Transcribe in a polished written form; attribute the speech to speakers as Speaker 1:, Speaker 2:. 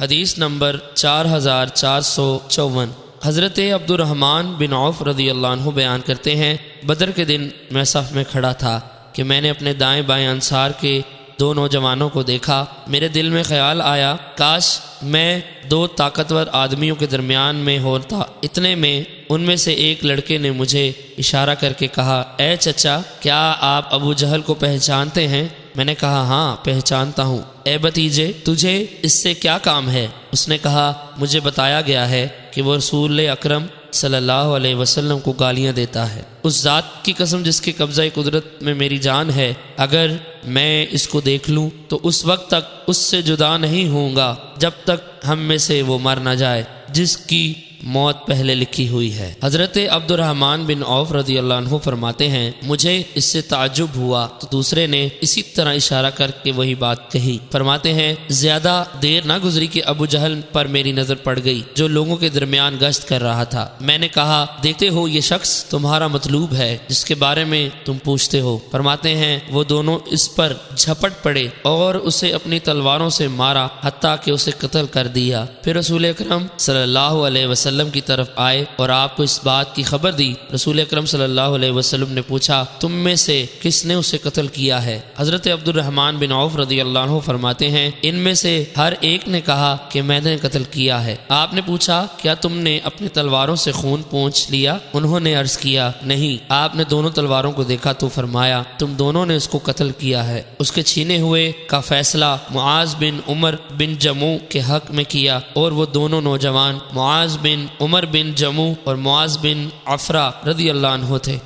Speaker 1: حدیث نمبر 4454۔ حضرت عبد الرحمن بن عوف رضی اللہ عنہ بیان کرتے ہیں، بدر کے دن میں صف میں کھڑا تھا کہ میں نے اپنے دائیں بائیں انصار کے دو نوجوانوں کو دیکھا۔ میرے دل میں خیال آیا کاش میں دو طاقتور آدمیوں کے درمیان میں ہوتا۔ اتنے میں ان میں سے ایک لڑکے نے مجھے اشارہ کر کے کہا، اے چچا، کیا آپ ابو جہل کو پہچانتے ہیں؟ میں نے کہا، ہاں پہچانتا ہوں۔ اے بھتیجے، تجھے اس سے کیا کام ہے؟ اس نے کہا، مجھے بتایا گیا ہے کہ وہ رسول اکرم صلی اللہ علیہ وسلم کو گالیاں دیتا ہے۔ اس ذات کی قسم جس کے قبضہ قدرت میں میری جان ہے، اگر میں اس کو دیکھ لوں تو اس وقت تک اس سے جدا نہیں ہوں گا جب تک ہم میں سے وہ مر نہ جائے جس کی موت پہلے لکھی ہوئی ہے۔ حضرت عبد الرحمن بن عوف رضی اللہ عنہ فرماتے ہیں، مجھے اس سے تعجب ہوا تو دوسرے نے اسی طرح اشارہ کر کے وہی بات کہی۔ فرماتے ہیں، زیادہ دیر نہ گزری کہ ابو جہل پر میری نظر پڑ گئی جو لوگوں کے درمیان گشت کر رہا تھا۔ میں نے کہا، دیکھتے ہو یہ شخص تمہارا مطلوب ہے جس کے بارے میں تم پوچھتے ہو۔ فرماتے ہیں، وہ دونوں اس پر جھپٹ پڑے اور اسے اپنی تلواروں سے مارا حتیٰ کہ اسے قتل کر دیا۔ پھر رسول اکرم صلی اللہ علیہ وسلم کی طرف آئے اور آپ کو اس بات کی خبر دی۔ رسول اکرم صلی اللہ علیہ وسلم نے پوچھا، تم میں سے کس نے اسے قتل کیا ہے؟ حضرت عبد الرحمن بن عوف رضی اللہ عنہ فرماتے ہیں، ان میں سے ہر ایک نے کہا کہ میں نے قتل کیا ہے۔ آپ نے پوچھا، کیا تم نے اپنی تلواروں سے خون پونچھ لیا؟ انہوں نے عرض کیا، نہیں۔ آپ نے دونوں تلواروں کو دیکھا تو فرمایا، تم دونوں نے اس کو قتل کیا ہے۔ اس کے چھینے ہوئے کا فیصلہ معاذ بن عمر بن جموع کے حق میں کیا، اور وہ دونوں نوجوان معاذ بن عمر بن جموع اور معاذ بن عفرہ رضی اللہ عنہ تھے۔